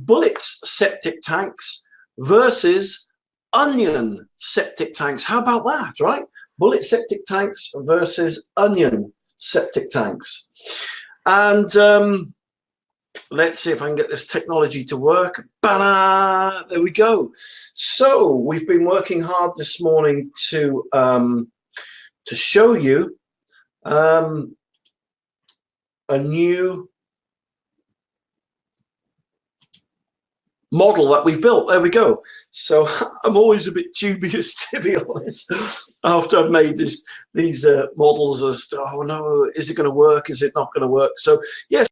bullet septic tanks versus onion septic tanks. How about that, right? Bullet septic tanks versus onion septic tanks. And let's see if I can get this technology to work. Ba-da! There we go. So we've been working hard this morning to show you a new model that we've built. There we go. So I'm always a bit dubious, to be honest, after I've made these models as to, oh no, is it going to work? Is it not going to work? So yes,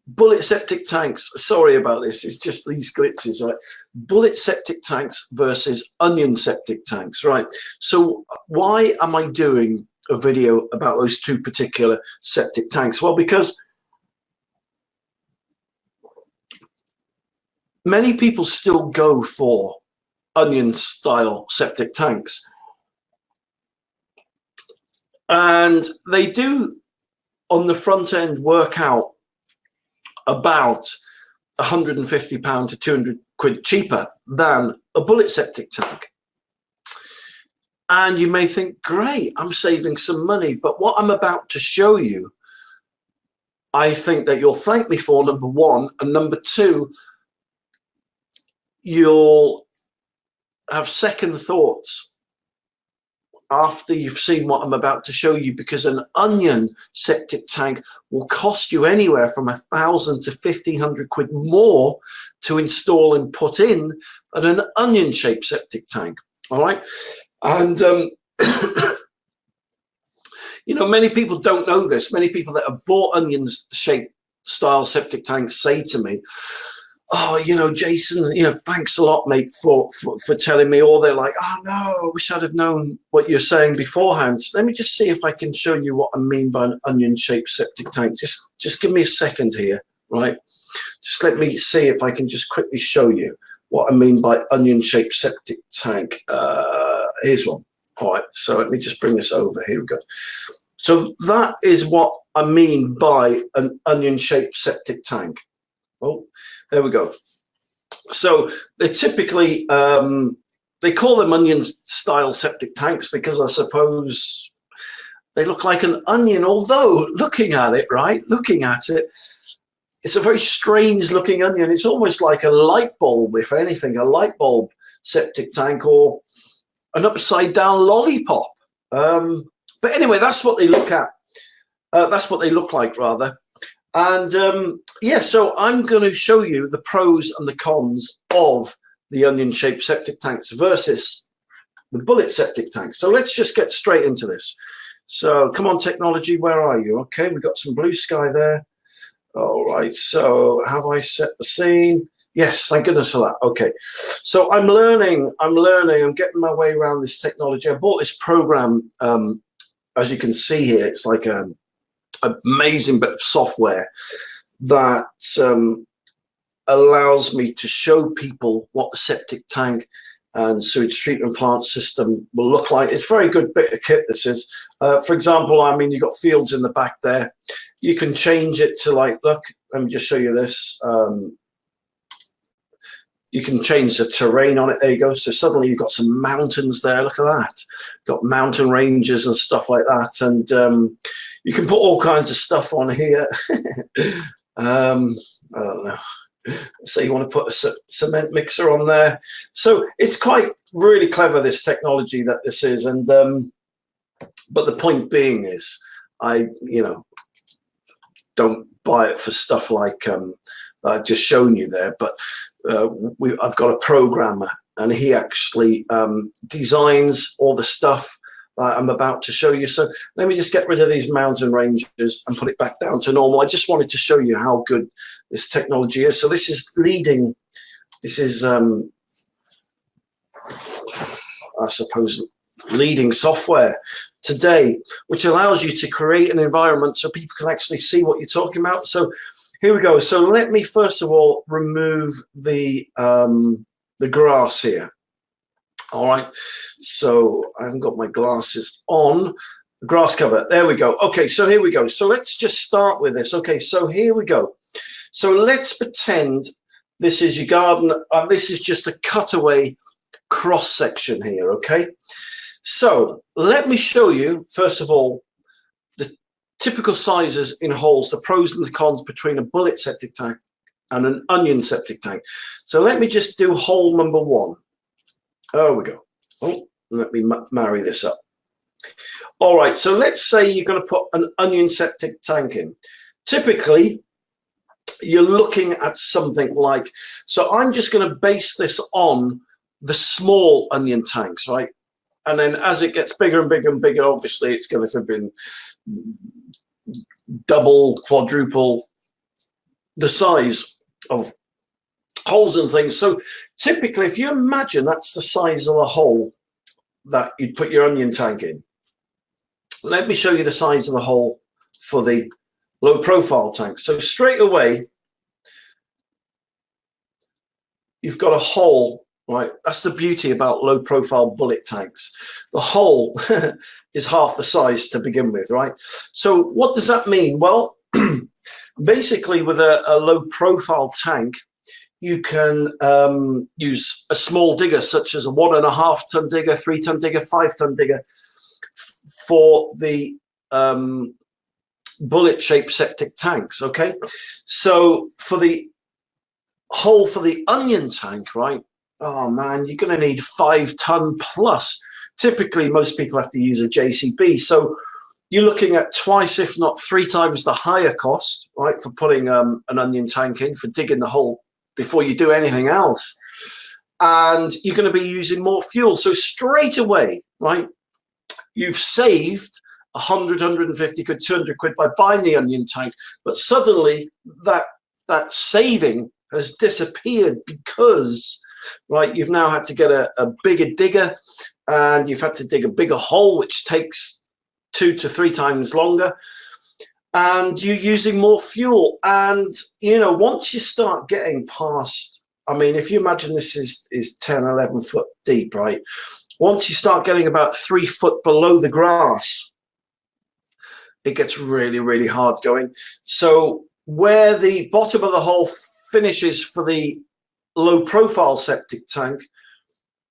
bullet septic tanks. Sorry about this. It's just these glitches, right? Bullet septic tanks versus onion septic tanks, right? So why am I doing a video about those two particular septic tanks? Well, because many people still go for onion style septic tanks, and they do on the front end work out about £150 to 200 quid cheaper than a bullet septic tank. And you may think, great, I'm saving some money, but what I'm about to show you, I think that you'll thank me for, number one, and number two, you'll have second thoughts after you've seen what I'm about to show you, because an onion septic tank will cost you anywhere from 1,000 to 1,500 quid more to install and put in than an onion shaped septic tank. All right. And you know, many people don't know this. Many people that have bought onion shaped style septic tanks say to me, oh, you know, Jason, you know, thanks a lot, mate, for telling me. Or they're like, oh, no, I wish I'd have known what you're saying beforehand. So let me just see if I can show you what I mean by an onion-shaped septic tank. Just give me a second here, right? Just let me see if I can just quickly show you what I mean by onion-shaped septic tank. Here's one. All right, so let me just bring this over. Here we go. So that is what I mean by an onion-shaped septic tank. Oh, there we go. So they typically, they call them onion style septic tanks because I suppose they look like an onion, although looking at it, right, looking at it, it's a very strange looking onion. It's almost like a light bulb, if anything, a light bulb septic tank or an upside down lollipop. But anyway, that's what they look at. That's what they look like, rather. And yeah, so I'm going to show you the pros and the cons of the onion-shaped septic tanks versus the bullet septic tanks. So let's just get straight into this. So come on, technology, where are you? Okay, we've got some blue sky there. All right, so have I set the scene? Yes, thank goodness for that. Okay, so I'm learning, I'm getting my way around this technology. I bought this program, as you can see here, it's like an amazing bit of software that allows me to show people what the septic tank and sewage treatment plant system will look like. It's a very good bit of kit, this is. For example, I mean, you've got fields in the back there. You can change it to, like, look, let me just show you this. You can change the terrain on it. There you go. So suddenly you've got some mountains there. Look at that. Got mountain ranges and stuff like that. And you can put all kinds of stuff on here. I don't know. So you want to put a cement mixer on there. So it's quite really clever, this technology that this is. And but the point being is, you know, don't buy it for stuff like I've just shown you there. But I've got a programmer, and he actually designs all the stuff I'm about to show you. So let me just get rid of these mountain ranges and put it back down to normal. I just wanted to show you how good this technology is. So this is leading, this is I suppose leading software today, which allows you to create an environment so people can actually see what you're talking about. So here we go. So let me first of all remove the grass here. All right. So I haven't got my glasses on. The grass cover. There we go. Okay. So here we go. So let's just start with this. Okay. So here we go. So let's pretend this is your garden. This is just a cutaway cross section here, okay? So let me show you, first of all, the typical sizes in holes, the pros and the cons between a bullet septic tank and an onion septic tank. So let me just do hole number 1. There we go. Oh, let me marry this up. All right, so let's say you're going to put an onion septic tank in. Typically, you're looking at something like, so I'm just going to base this on the small onion tanks, right? And then as it gets bigger and bigger and bigger, obviously it's going to have been double, quadruple the size of holes and things. So typically, if you imagine that's the size of a hole that you'd put your onion tank in, let me show you the size of the hole for the low profile tank. So straight away, you've got a hole, right? That's the beauty about low profile bullet tanks. The hole is half the size to begin with, right? So what does that mean? Well, basically with a low profile tank, you can use a small digger, such as a 1.5 ton digger, 3 ton digger, 5 ton digger, for the bullet shaped septic tanks. Okay, so for the hole for the onion tank, right? Oh man, you're going to need 5 ton plus. Typically, most people have to use a JCB. So you're looking at twice, if not 3 times the higher cost, right, for putting an onion tank in, for digging the hole before you do anything else. And you're going to be using more fuel. So straight away, right, you've saved 100, 150 quid, 200 quid by buying the onion tank. But suddenly that saving has disappeared because, right, you've now had to get a bigger digger, and you've had to dig a bigger hole, which takes 2 to 3 times longer, and you're using more fuel. And, you know, once you start getting past, I mean, if you imagine this is 10, 11 foot deep, right? Once you start getting about 3 foot below the grass, it gets really, really hard going. So where the bottom of the hole finishes for the low profile septic tank,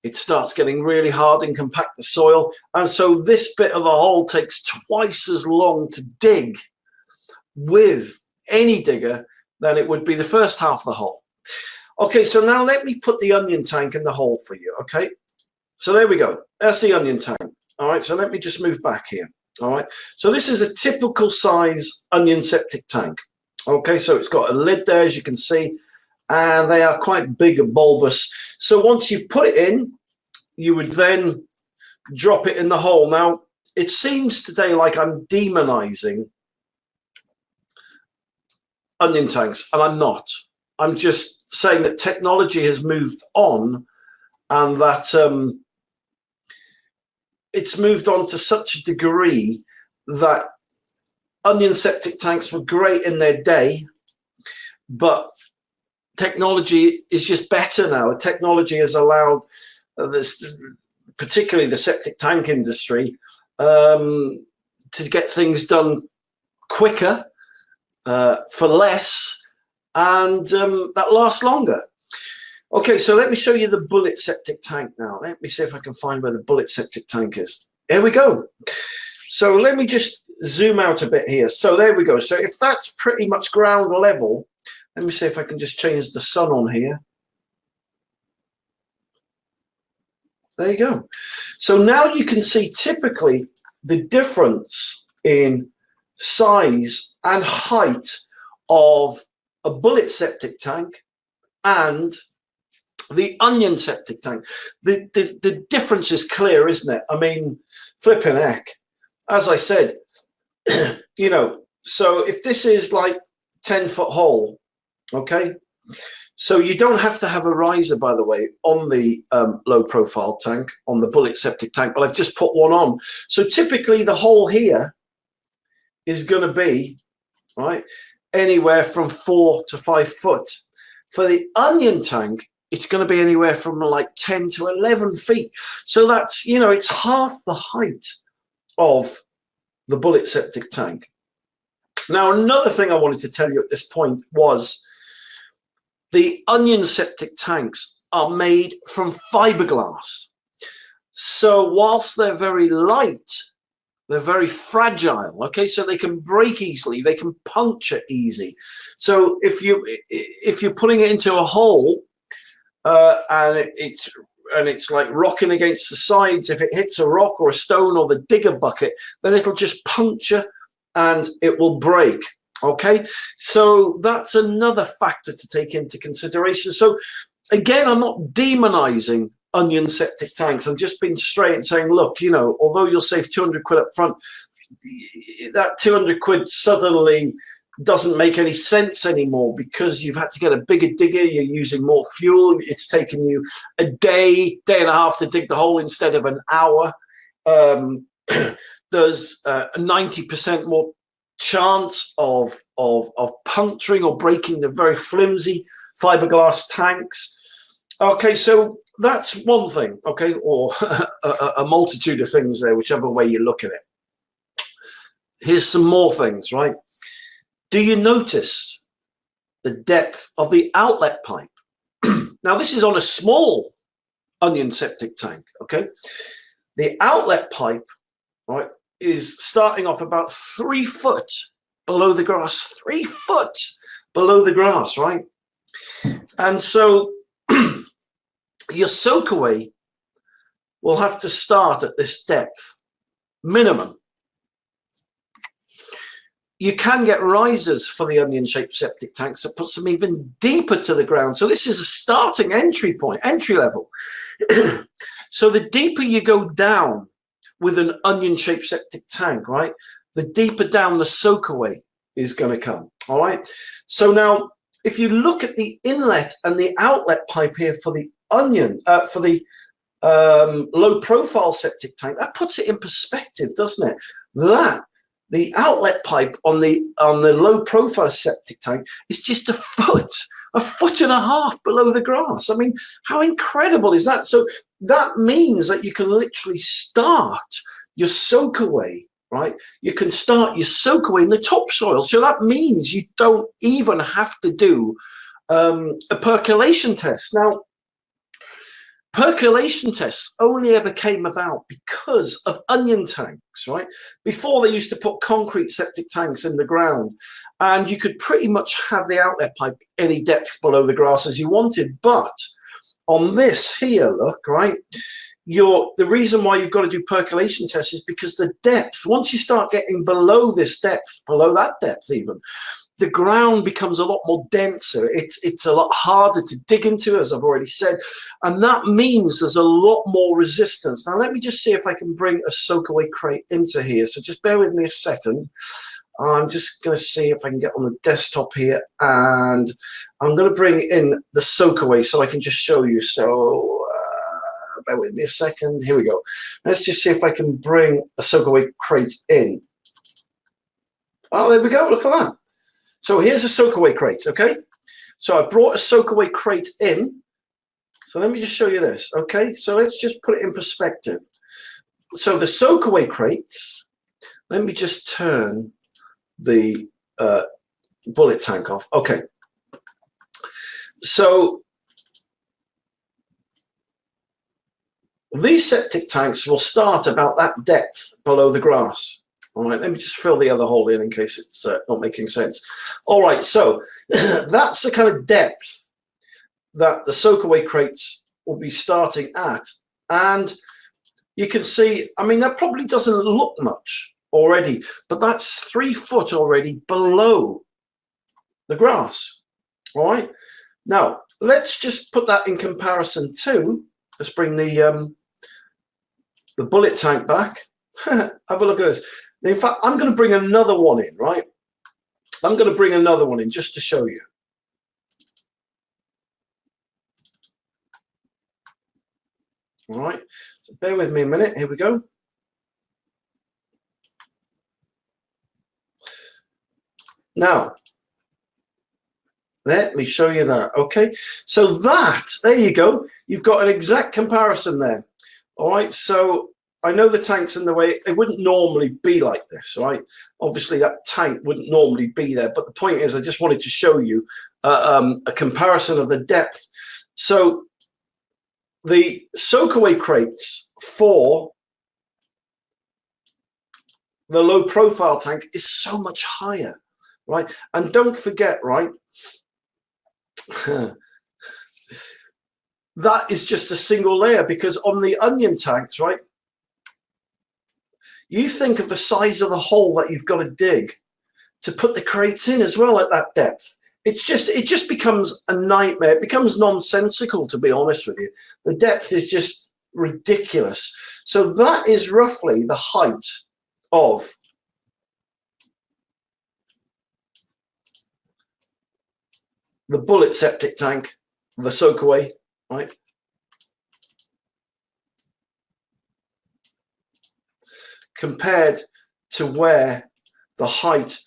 it starts getting really hard and compact the soil. And so this bit of the hole takes twice as long to dig with any digger than it would be the first half of the hole. Okay, so now let me put the onion tank in the hole for you, okay? So there we go. That's the onion tank. All right, so let me just move back here. All right, so this is a typical size onion septic tank. Okay, so it's got a lid there, as you can see, and they are quite big and bulbous. So once you've put it in, you would then drop it in the hole. Now, it seems today like I'm demonizing onion tanks, and I'm not. I'm just saying that technology has moved on, and that it's moved on to such a degree that onion septic tanks were great in their day, but technology is just better now. Technology has allowed this, particularly the septic tank industry, to get things done quicker, for less, and that lasts longer. Okay, so let me show you the bullet septic tank now. Let me see if I can find where the bullet septic tank is. Here we go. So let me just zoom out a bit here. So there we go. So if that's pretty much ground level, let me see if I can just change the sun on here. There you go. So now you can see typically the difference in size and height of a bullet septic tank and the onion septic tank. The difference is clear, isn't it? I mean, flipping heck. As I said, you know, so if this is like 10-foot hole, okay, so you don't have to have a riser, by the way, on the low profile tank, on the bullet septic tank, but I've just put one on. So typically the hole here is going to be, right, anywhere from 4 to 5 foot. For the onion tank, it's going to be anywhere from like 10 to 11 feet. So that's, you know, it's half the height of the bullet septic tank. Now, another thing I wanted to tell you at this point was the onion septic tanks are made from fiberglass. So whilst they're very light, they're very fragile. Okay, so they can break easily, they can puncture easy. So if you're putting it into a hole and it's like rocking against the sides, if it hits a rock or a stone or the digger bucket, then it'll just puncture and it will break. Okay, so that's another factor to take into consideration. So again, I'm not demonizing onion septic tanks. I'm just being straight and saying, look, you know, although you'll save 200 quid up front, that 200 quid suddenly doesn't make any sense anymore because you've had to get a bigger digger, you're using more fuel, it's taken you a day and a half to dig the hole instead of an hour. There's a 90% more chance of puncturing or breaking the very flimsy fiberglass tanks. Okay, so that's one thing, okay, or a multitude of things there, whichever way you look at it. Here's some more things, right? Do you notice the depth of the outlet pipe? Now, this is on a small onion septic tank, okay? The outlet pipe, right, is starting off about 3 foot below the grass, 3 foot below the grass, right? And so your soakaway will have to start at this depth, minimum. You can get risers for the onion-shaped septic tanks that puts them even deeper to the ground. So this is a starting entry point, entry level. So the deeper you go down with an onion-shaped septic tank, right, the deeper down the soakaway is going to come, all right? So now, if you look at the inlet and the outlet pipe here for the onion, for the low-profile septic tank, that puts it in perspective, doesn't it? The outlet pipe on the low-profile septic tank is just a foot and a half below the grass. I mean, how incredible is that? So that means that you can literally start your soakaway, right? You can start your soakaway in the topsoil. So that means you don't even have to do a percolation test. Now, percolation tests only ever came about because of onion tanks, right? Before, they used to put concrete septic tanks in the ground, and you could pretty much have the outlet pipe any depth below the grass as you wanted. But on this here, look, right, the reason why you've got to do percolation tests is because the depth, once you start getting below this depth, below that depth even, the ground becomes a lot more denser. It's a lot harder to dig into, as I've already said, and that means there's a lot more resistance. Now, let me just see if I can bring a soakaway crate into here. So just bear with me a second. I'm just going to see if I can get on the desktop here, and I'm going to bring in the soakaway so I can just show you. So bear with me a second. Here we go. Let's just see if I can bring a soakaway crate in. Oh, there we go. Look at that. So here's a soakaway crate, okay? So I brought a soakaway crate in. So let me just show you this, okay? So let's just put it in perspective. So the soakaway crates, let me just turn the bullet tank off. Okay. So these septic tanks will start about that depth below the grass. All right, let me just fill the other hole in case it's not making sense. All right, so that's the kind of depth that the soakaway crates will be starting at. And you can see, I mean, that probably doesn't look much already, but that's 3 foot already below the grass. All right, now let's just put that in comparison to, let's bring the bullet tank back. Have a look at this. In fact, I'm going to bring another one in, right? I'm going to bring another one in just to show you. All right, so bear with me a minute. Here we go. Now, let me show you that, okay? So that, there you go. You've got an exact comparison there. All right, so I know the tank's in the way. It wouldn't normally be like this, right? Obviously, that tank wouldn't normally be there. But the point is, I just wanted to show you a comparison of the depth. So the Soakaway crates for the low profile tank is so much higher, right? And don't forget, right, that is just a single layer, because on the onion tanks, right, you think of the size of the hole that you've got to dig to put the crates in as well at that depth. It just becomes a nightmare. It becomes nonsensical, to be honest with you. The depth is just ridiculous. So that is roughly the height of the bullet septic tank, the Soakaway, right? Compared to where the height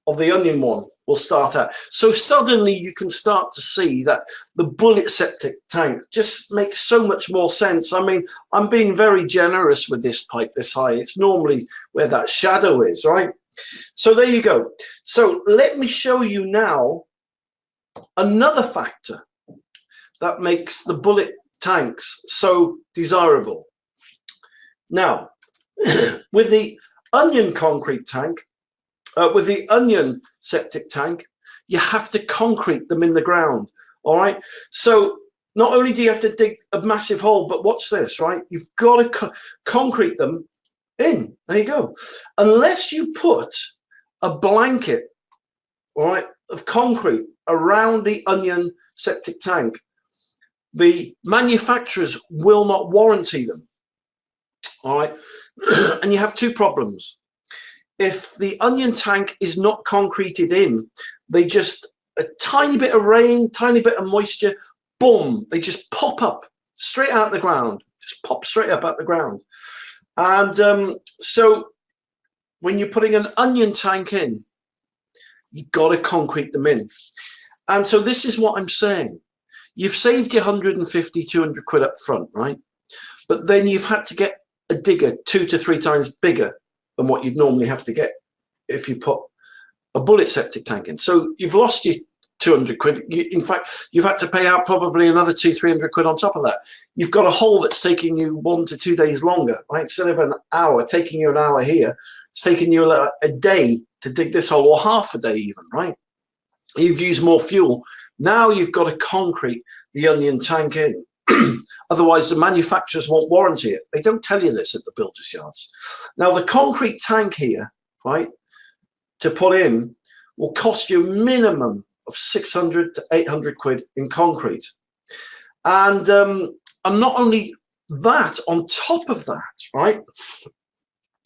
of the onion one will start at. So suddenly you can start to see that the bullet septic tank just makes so much more sense. I mean, I'm being very generous with this pipe this high. It's normally where that shadow is, right? So there you go. So let me show you now another factor that makes the bullet tanks so desirable. Now, with the onion concrete tank, with the onion septic tank, you have to concrete them in the ground. All right. So not only do you have to dig a massive hole, but watch this, right? You've got to concrete them in. There you go. Unless you put a blanket, all right, of concrete around the onion septic tank, the manufacturers will not warranty them. All right. And you have two problems. If the onion tank is not concreted in, they just, a tiny bit of rain, tiny bit of moisture, boom, they just pop up straight out of the ground, just pop straight up out the ground. And so when you're putting an onion tank in, you've got to concrete them in. And so this is what I'm saying. You've saved your 150, 200 quid up front, right? But then you've had to get a digger 2 to 3 times bigger than what you'd normally have to get if you put a bullet septic tank in. So you've lost your 200 quid. In fact, you've had to pay out probably another 200-300 quid on top of that. You've got a hole that's taking you 1 to 2 days longer, right? Instead of an hour, taking you an hour here, it's taking you a day to dig this hole, or half a day even, right? You've used more fuel. Now you've got to concrete the onion tank in. Otherwise, the manufacturers won't warranty it. They don't tell you this at the builders' yards. Now, the concrete tank here, right, to put in will cost you a minimum of 600 to 800 quid in concrete. And not only that, on top of that, right,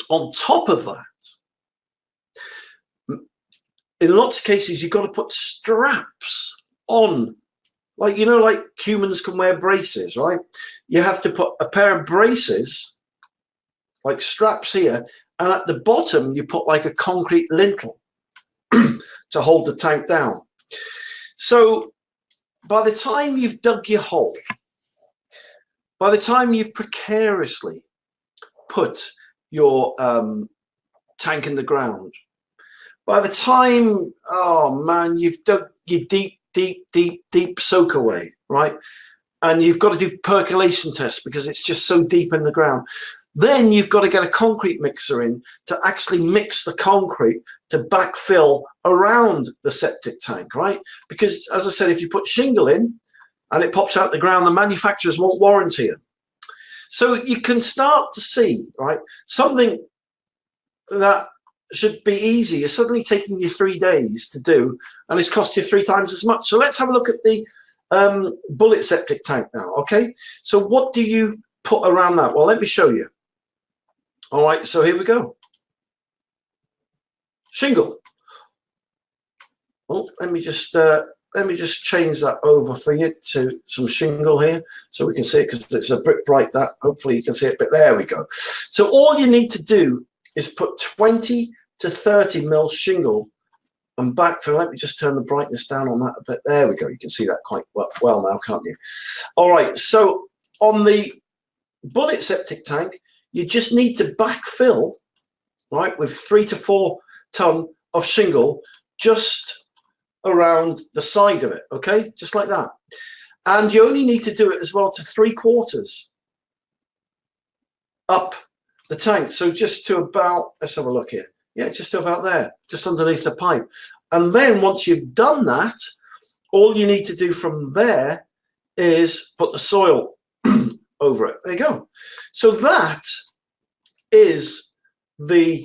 on top of that, in lots of cases, you've got to put straps on. Like, you know, like humans can wear braces, right? You have to put a pair of braces, like straps here, and at the bottom, you put like a concrete lintel to hold the tank down. So by the time you've dug your hole, by the time you've precariously put your tank in the ground, by the time, oh man, you've dug your deep Soakaway, right? And you've got to do percolation tests because it's just so deep in the ground. Then you've got to get a concrete mixer in to actually mix the concrete to backfill around the septic tank, right? Because as I said, if you put shingle in and it pops out the ground, the manufacturers won't warranty it. So you can start to see, right, something that should be easy is suddenly taking you 3 days to do, and it's cost you 3 times as much. So let's have a look at the bullet septic tank now, okay? So what do you put around that? Well, let me show you. All right, so here we go. Shingle. Oh, let me just change that over for you to some shingle here so we can see it, because it's a bit bright. That hopefully you can see it. But there we go. So all you need to do is put 20 to 30 mil shingle and backfill. Let me just turn the brightness down on that a bit. There we go. You can see that quite well now, can't you? All right. So on the bullet septic tank, you just need to backfill, right, with 3 to 4 ton of shingle just around the side of it, okay? Just like that. And you only need to do it as well to 3/4 up the tank. So just to about, let's have a look here. Yeah, just to about there, just underneath the pipe. And then once you've done that, all you need to do from there is put the soil over it. There you go. So that is the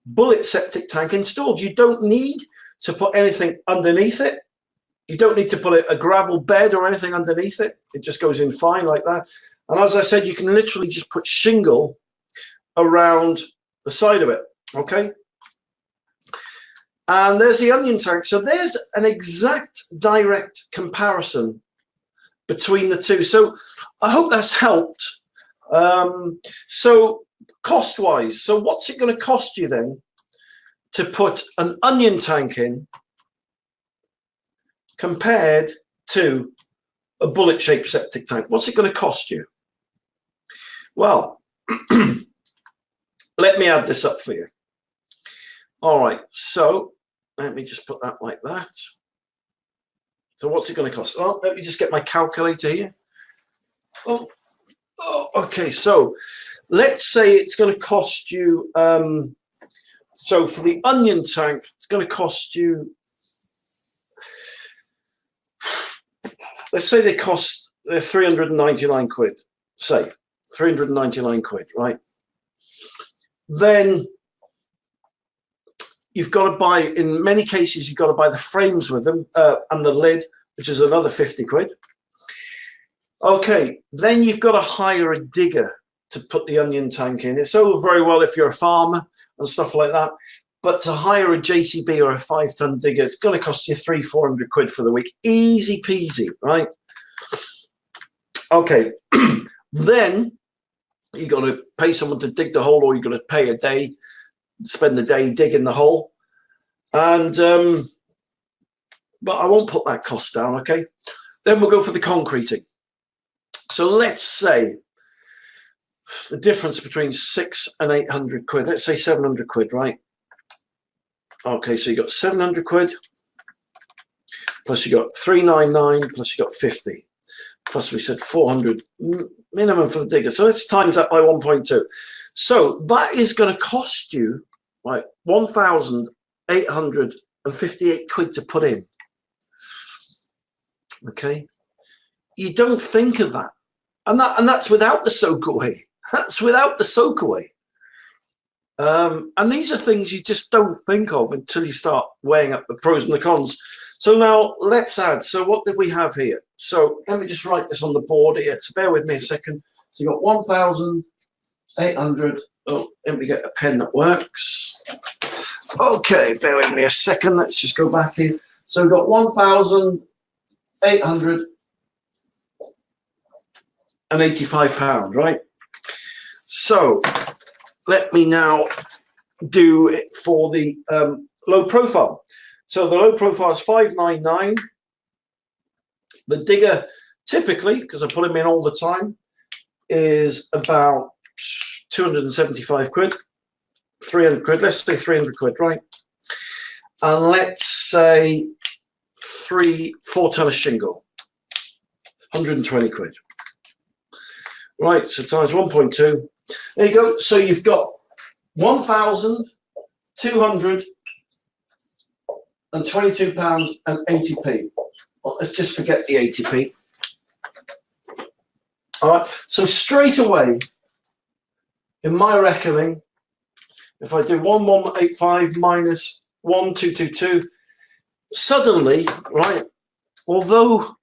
bullet septic tank installed. You don't need to put anything underneath it. You don't need to put a gravel bed or anything underneath it. It just goes in fine like that. And as I said, you can literally just put shingle around the side of it, okay? And there's the onion tank. So there's an exact direct comparison between the two. So I hope that's helped. So cost-wise, so what's it going to cost you then to put an onion tank in compared to a bullet-shaped septic tank? What's it going to cost you? Well, let me add this up for you. All right, so let me just put that like that. So what's it going to cost? Oh, let me just get my calculator here. Oh, okay, so let's say it's going to cost you, so for the onion tank, it's going to cost you, let's say they cost 399 quid, say 399 quid, right? Then you've got to buy, in many cases, you've got to buy the frames with them and the lid, which is another 50 quid. Okay, then you've got to hire a digger to put the onion tank in. It's all very well if you're a farmer and stuff like that, but to hire a JCB or a 5-ton digger, it's going to cost you 300-400 quid for the week. Easy peasy, right? Okay, then you've got to pay someone to dig the hole, or you've got to pay a day, spend the day digging the hole. And but I won't put that cost down, okay? Then we'll go for the concreting. So let's say the difference between 600 and 800 quid, let's say 700 quid, right? Okay, so you got 700 quid, plus you got 399, plus you got 50, plus we said 400 minimum for the digger. So let's times that by 1.2. So that is going to cost you like 1,858 quid to put in. Okay, you don't think of that, and that's without the soakaway. That's without the soakaway. And these are things you just don't think of until you start weighing up the pros and the cons. So now let's add. So what did we have here? So let me just write this on the board here. So bear with me a second. So you got 1,800. Oh, let me get a pen that works. Okay, bear with me a second. Let's just go back here. So we've got 1,885 pounds, right? So let me now do it for the low profile. So the low profile is 599. The digger, typically, because I put them in all the time, is about 275 quid, 300 quid. Let's say 300 quid, right? And let's say 4 ton of shingle, 120 quid. Right, so times 1.2. There you go. So you've got 1,222 pounds and 80p. Well, let's just forget the 80p. All right. So straight away, in my reckoning, if I do 1,185 minus 1,222, suddenly, right, although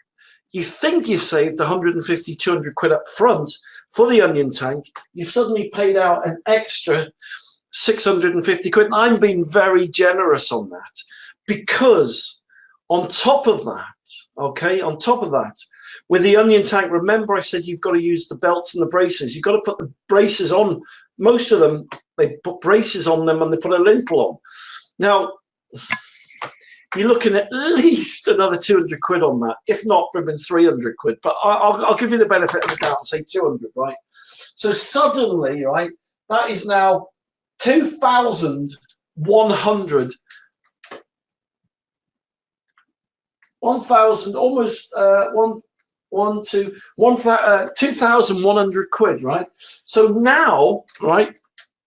you think you've saved 150, 200 quid up front for the onion tank, you've suddenly paid out an extra 650 quid. I'm being very generous on that, because on top of that, okay, on top of that, with the onion tank, remember I said you've got to use the belts and the braces. You've got to put the braces on. Most of them, they put braces on them and they put a lintel on. Now, you're looking at least another 200 quid on that, if not probably 300 quid. But I'll give you the benefit of the doubt and say 200, right? So suddenly, right, that is now 2,100 1,000, almost 2,100 quid, right? So now, right,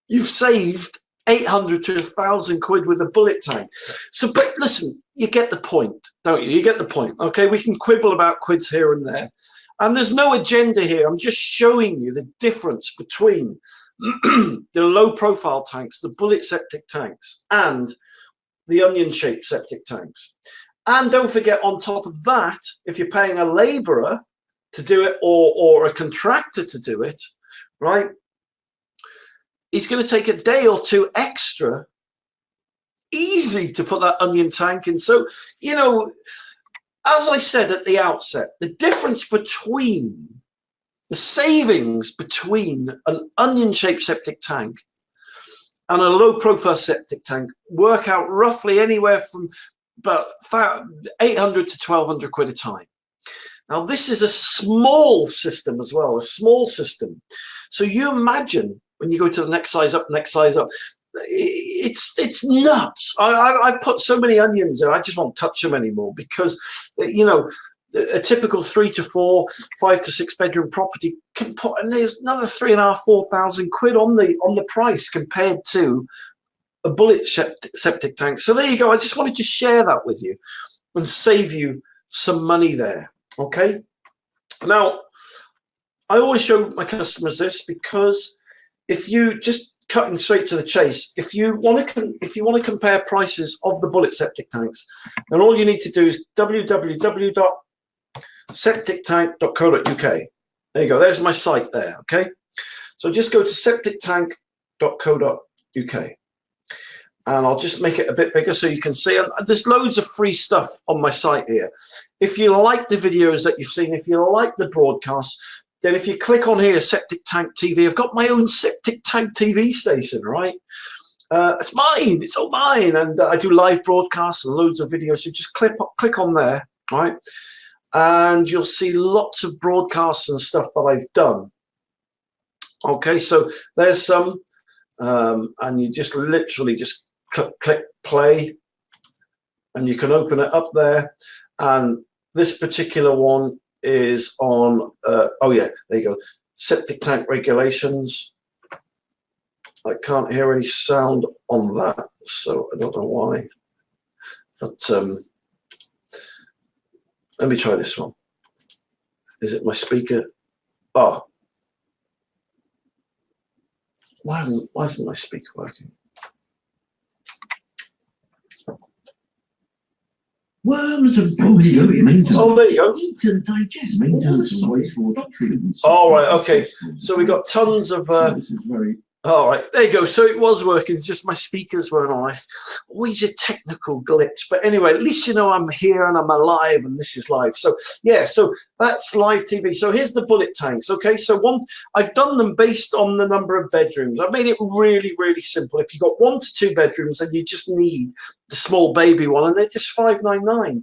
you've saved 800 to 1,000 quid with a bullet tank. So, but listen, you get the point, don't you? You get the point, okay? We can quibble about quids here and there. And there's no agenda here. I'm just showing you the difference between the low-profile tanks, the bullet septic tanks, and the onion-shaped septic tanks. And don't forget, on top of that, if you're paying a labourer to do it or a contractor to do it, right, he's going to take a day or two extra, easy to put that onion tank in. So, you know, as I said at the outset, the difference between the savings between an onion-shaped septic tank and a low-profile septic tank work out roughly anywhere from about 800 to 1,200 quid a time. Now, this is a small system as well, a small system. So you imagine when you go to the next size up, it's nuts. I've put so many onions in, I just won't touch them anymore because, you know, a typical 3 to 4, 5 to 6 bedroom property can put, and there's another 3,500, 4,000 quid on the price compared to a bullet septic tank. So there you go. I just wanted to share that with you and save you some money there. Okay. Now, I always show my customers this because if you just cutting straight to the chase, if you want to compare prices of the bullet septic tanks, then all you need to do is www.septictank.co.uk. There you go. There's my site there. Okay. So just go to septictank.co.uk. And I'll just make it a bit bigger so you can see. And there's loads of free stuff on my site here. If you like the videos that you've seen, if you like the broadcast, then if you click on here, Septic Tank TV, I've got my own Septic Tank TV station, right? It's mine. It's all mine. And I do live broadcasts and loads of videos. So just click on there, right? And you'll see lots of broadcasts and stuff that I've done. Okay, so there's some. And you just literally just click play and you can open it up there. And this particular one is on, oh yeah, there you go, septic tank regulations. I can't hear any sound on that, so I don't know why. But let me try this one. Is it my speaker? Oh. Why isn't my speaker working? Worms and bacteria. Oh, there you go. Eat and digest. Maintenance, soils, water treatment. All right, okay. So we got tons of. This is very. All right, there you go. So it was working. It's just my speakers weren't on. Always a technical glitch. But anyway, at least you know I'm here and I'm alive and this is live. So yeah, so that's live TV. So here's the bullet tanks. Okay, so I've done them based on the number of bedrooms. I've made it really, really simple. If you've got 1 to 2 bedrooms, then you just need the small baby one, and they're just $5.99.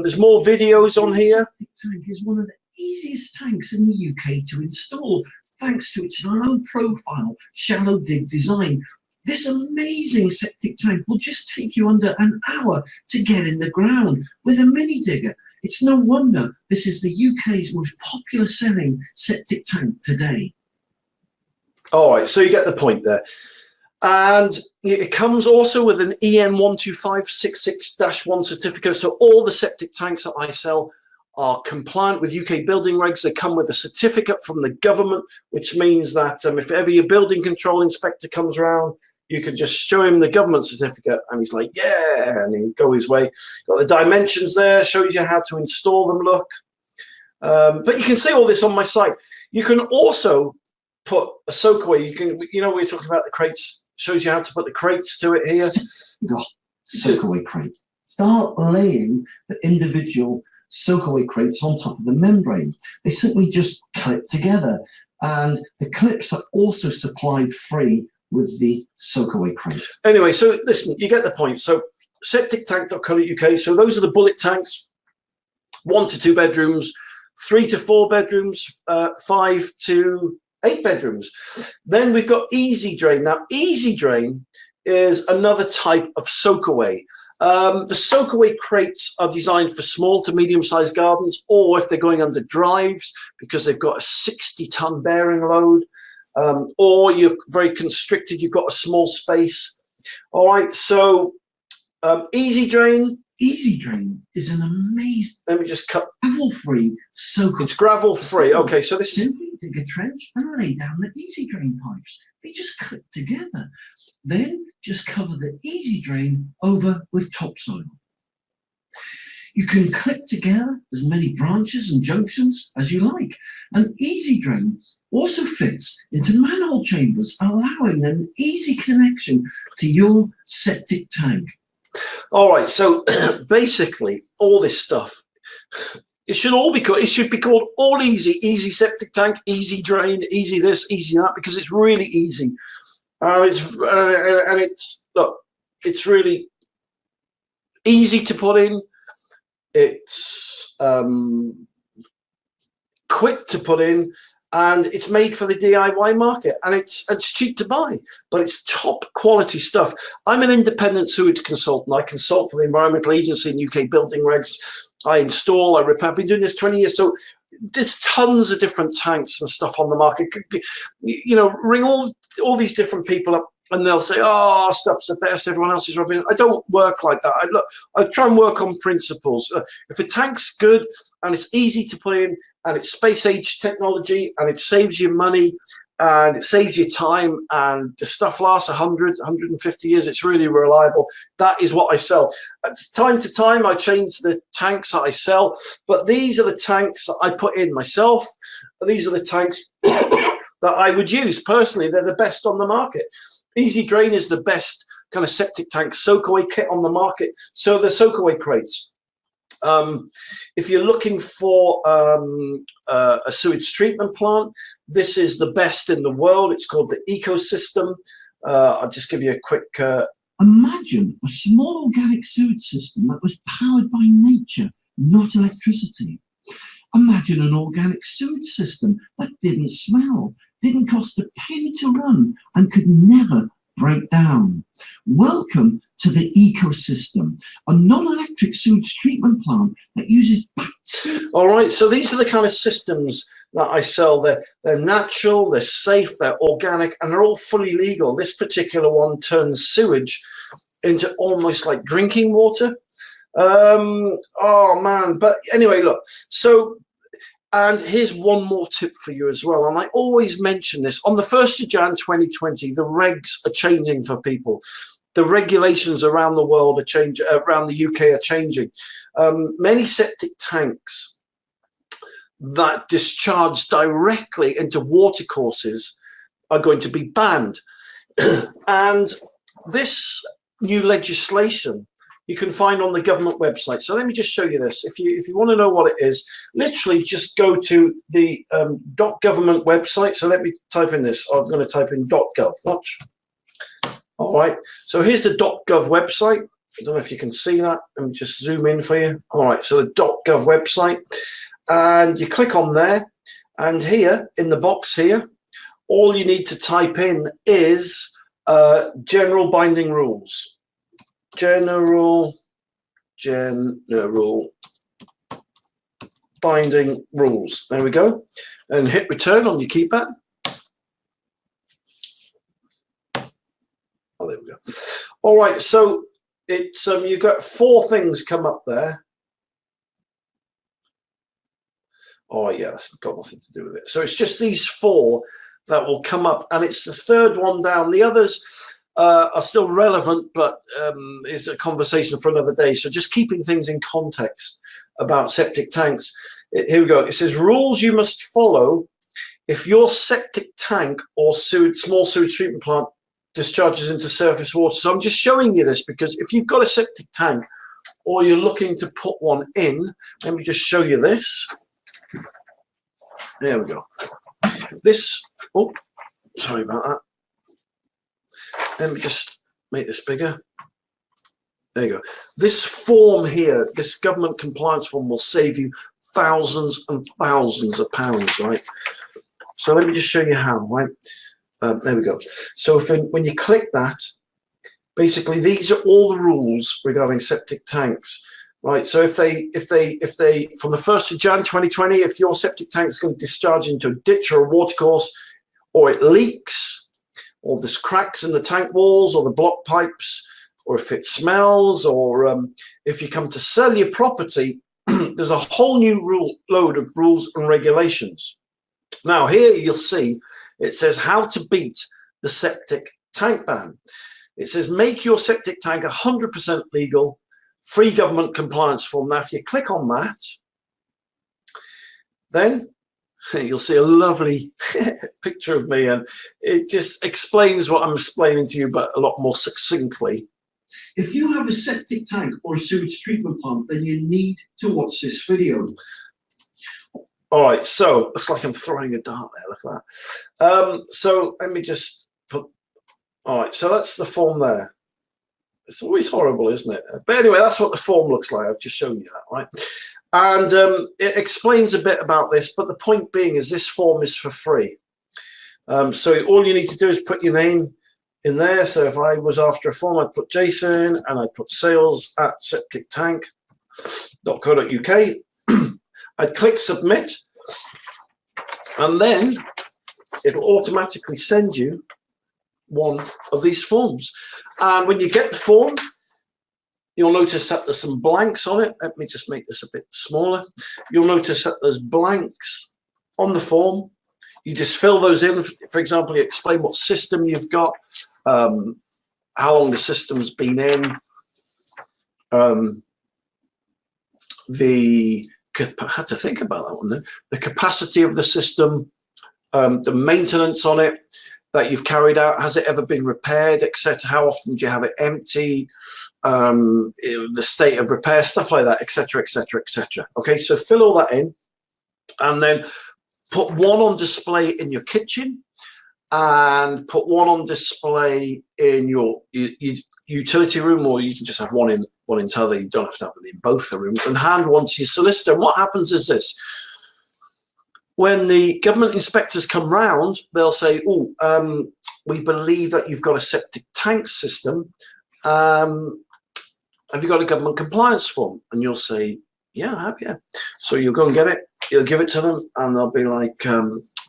There's more videos on here. Septic tank is one of the easiest tanks in the UK to install. Thanks to its low-profile, shallow dig design, this amazing septic tank will just take you under an hour to get in the ground with a mini digger. It's no wonder this is the UK's most popular selling septic tank today. All right, so you get the point there. And it comes also with an EN 12566-1 certificate. So all the septic tanks that I sell are compliant with UK building regs. They come with a certificate from the government, which means that if ever your building control inspector comes around, you can just show him the government certificate and he's like, yeah, and he'll go his way. Got the dimensions there, shows you how to install them, look. But you can see all this on my site. You can also put a soakaway. You know, we're talking about the crates, shows you how to put the crates to it here. Soakaway crate. Start laying the individual soakaway crates on top of the membrane. They simply just clip together, and the clips are also supplied free with the soakaway crate. Anyway, so listen, you get the point. So septictank.co.uk. So those are the bullet tanks, 1 to 2 bedrooms, 3 to 4 bedrooms, 5 to 8 bedrooms. Then we've got Easy Drain. Now, Easy Drain is another type of soakaway. The Soakaway Crates are designed for small to medium-sized gardens, or if they're going under drives because they've got a 60-ton bearing load, or you're very constricted, you've got a small space. All right, so Easy Drain. Easy Drain is an amazing, Let me just cut. gravel-free soak. It's gravel-free. Okay, so this is. Simply dig a trench and lay down the Easy Drain pipes. They just clip together. Then just cover the Easy Drain over with topsoil. You can clip together as many branches and junctions as you like. An Easy Drain also fits into manhole chambers, allowing an easy connection to your septic tank. All right, so basically all this stuff, it should be called all easy septic tank, easy drain, easy this, easy that, because it's really easy. It's really easy to put in. It's quick to put in, and it's made for the DIY market, and it's cheap to buy, but it's top quality stuff. I'm an independent sewage consultant. I consult for the Environmental Agency in UK building regs. I install, I repair. I've been doing this 20 years, so there's tons of different tanks and stuff on the market. You know, ring all these different people up, and they'll say, "Oh, our stuff's the best. Everyone else is rubbish." I don't work like that. I try and work on principles. If a tank's good and it's easy to put in, and it's space age technology, and it saves you money, and it saves you time, and the stuff lasts 100, 150 years, it's really reliable. That is what I sell. Time to time, I change the tanks that I sell, but these are the tanks that I put in myself. These are the tanks that I would use personally. They're the best on the market. Easy Drain is the best kind of septic tank soakaway kit on the market. So the Soakaway Crates. If you're looking for a sewage treatment plant, this is the best in the world. It's called the Ecosystem. I'll just give you a quick. Imagine a small organic sewage system that was powered by nature, not electricity. Imagine an organic sewage system that didn't smell, didn't cost a penny to run, and could never break down. Welcome to the Ecosystem, a non-electric sewage treatment plant that uses bacteria. All right, so these are the kind of systems that I sell. They're natural, they're safe, they're organic, and they're all fully legal. This particular one turns sewage into almost like drinking water. Oh man, but anyway, look, so, and here's one more tip for you as well, and I always mention this. On the 1st of Jan 2020, the regs are changing for people. The regulations around the world are changing, around the UK are changing. Many septic tanks that discharge directly into watercourses are going to be banned. And this new legislation you can find on the government website. So let me just show you this. If you want to know what it is, literally just go to the .government website. So let me type in this. I'm going to type in .gov. Watch. All right. So here's the .gov website. I don't know if you can see that. Let me just zoom in for you. All right. So the .gov website, and you click on there, and here in the box here, all you need to type in is general binding rules. General binding rules. There we go. And hit return on your keypad. Oh, there we go. All right, so it's you've got 4 things come up there. Oh yeah, that's got nothing to do with it. So it's just these 4 that will come up, and it's the 3rd one down. The others are still relevant, but is a conversation for another day. So just keeping things in context about septic tanks. Here we go. It says rules you must follow if your septic tank or small sewage treatment plant discharges into surface water. So I'm just showing you this because if you've got a septic tank or you're looking to put one in, let me just show you this. There we go. This, oh, sorry about that. Let me just make this bigger. There you go. This form here, this government compliance form, will save you thousands and thousands of pounds, right? So let me just show you how, right? There we go. So when you click that, Basically, these are all the rules regarding septic tanks, right? So if they, from the 1st of Jan 2020, if your septic tank is going to discharge into a ditch or a watercourse, or it leaks, or there's cracks in the tank walls or the block pipes, or if it smells, or if you come to sell your property, there's a whole new load of rules and regulations. Now here you'll see it says how to beat the septic tank ban. It says make your septic tank 100% legal, free government compliance form. Now if you click on that, then you'll see a lovely picture of me, and it just explains what I'm explaining to you, but a lot more succinctly. If you have a septic tank or a sewage treatment plant, then you need to watch this video. All right, so looks like I'm throwing a dart there, look at that. So let me just put, all right, so that's the form there. It's always horrible, isn't it? But anyway, that's what the form looks like. I've just shown you that, right? And it explains a bit about this, but the point being is this form is for free. So all you need to do is put your name in there. So if I was after a form, I'd put Jason and I'd put sales@septictank.co.uk. I'd click submit, and then it'll automatically send you one of these forms. And when you get the form, you'll notice that there's some blanks on it. Let me just make this a bit smaller. You'll notice that there's blanks on the form. You just fill those in. For example, you explain what system you've got, how long the system's been in, I had to think about that one then. The capacity of the system, the maintenance on it that you've carried out, has it ever been repaired, etc. How often do you have it empty, the state of repair, stuff like that, etc., etc., etc. Okay, so fill all that in, and then put one on display in your kitchen, and put one on display in your utility room, or you can just have one in t'other. You don't have to have it in both the rooms, and hand one to your solicitor. And what happens is this: when the government inspectors come round, they'll say, oh, we believe that you've got a septic tank system. Have you got a government compliance form? And you'll say, yeah, I have, yeah. So you'll go and get it, you'll give it to them, and they'll be like,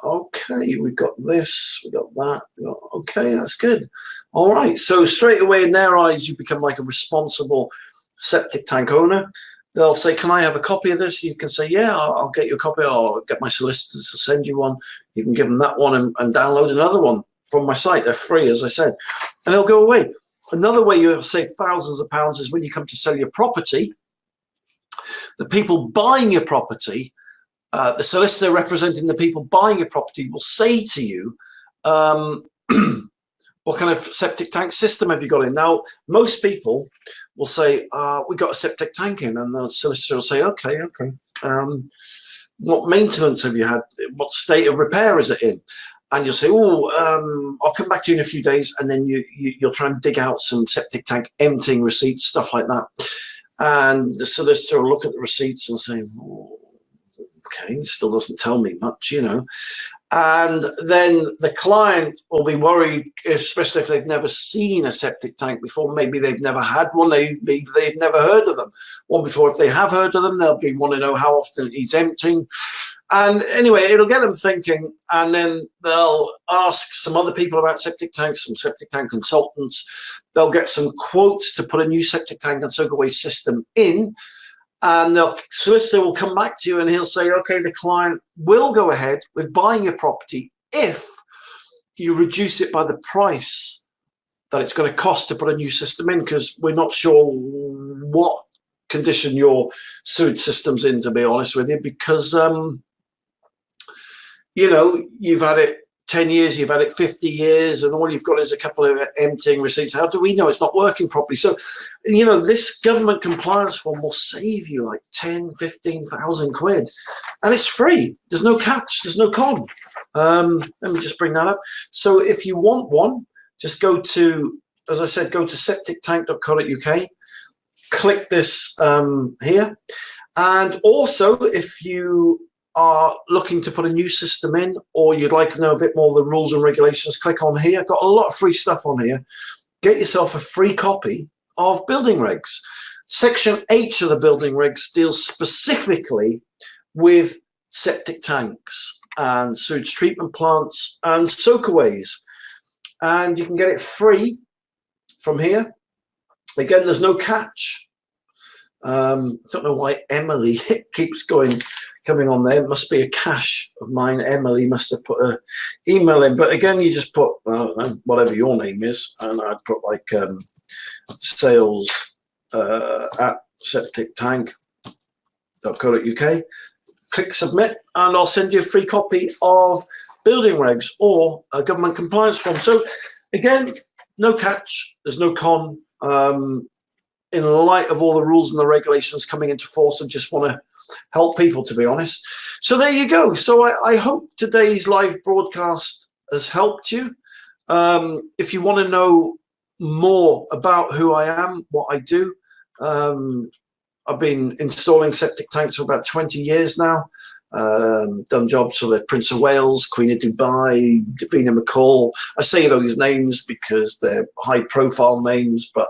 okay, we've got this, we've got that, okay, that's good. All right, so straight away in their eyes, you become like a responsible septic tank owner. They'll say, can I have a copy of this? You can say, yeah, I'll get you a copy, or get my solicitors to send you one. You can give them that one and download another one from my site. They're free, as I said, and they'll go away. Another way you'll save thousands of pounds is when you come to sell your property, the people buying your property, the solicitor representing the people buying your property will say to you, what kind of septic tank system have you got in? Now, most people will say, we got a septic tank in, and the solicitor will say, okay. What maintenance have you had? What state of repair is it in? And you'll say, oh, I'll come back to you in a few days, and then you'll try and dig out some septic tank emptying receipts, stuff like that. And the solicitor will look at the receipts and say, oh, okay, still doesn't tell me much, you know. And then the client will be worried, especially if they've never seen a septic tank before. Maybe they've never had one. Maybe they've never heard of them one before. If they have heard of them, they'll want to know how often it's emptying. And anyway, it'll get them thinking, and then they'll ask some other people about septic tanks, some septic tank consultants. They'll get some quotes to put a new septic tank and soakaway system in. And the solicitor will come back to you and he'll say, okay, the client will go ahead with buying your property if you reduce it by the price that it's going to cost to put a new system in, because we're not sure what condition your sewage system's in, to be honest with you, because, you know, you've had it 10 years, you've had it 50 years, and all you've got is a couple of emptying receipts. How do we know it's not working properly? So, you know, this government compliance form will save you like 10, 15,000 quid, and it's free. There's no catch, there's no con. Let me just bring that up. So if you want one, just go to, as I said, go to septictank.co.uk, click this here. And also, if you are looking to put a new system in, or you'd like to know a bit more of the rules and regulations, click on here. Got a lot of free stuff on here. get yourself a free copy of building regs. Section H of the building regs deals specifically with septic tanks and sewage treatment plants and soakaways, and you can get it free from here. Again, there's no catch. I don't know why Emily keeps coming on there. It must be a cache of mine. Emily must have put an email in. But again, you just put whatever your name is, and I'd put like sales at septictank.co.uk. Click submit, and I'll send you a free copy of building regs or a government compliance form. So again, no catch. There's no con. In light of all the rules and the regulations coming into force, I just want to help people, to be honest. So there you go. So I hope today's live broadcast has helped you. If you want to know more about who I am, what I do, I've been installing septic tanks for about 20 years now. Done jobs for the Prince of Wales, Queen of Dubai, Davina McCall. I say those names because they're high profile names, but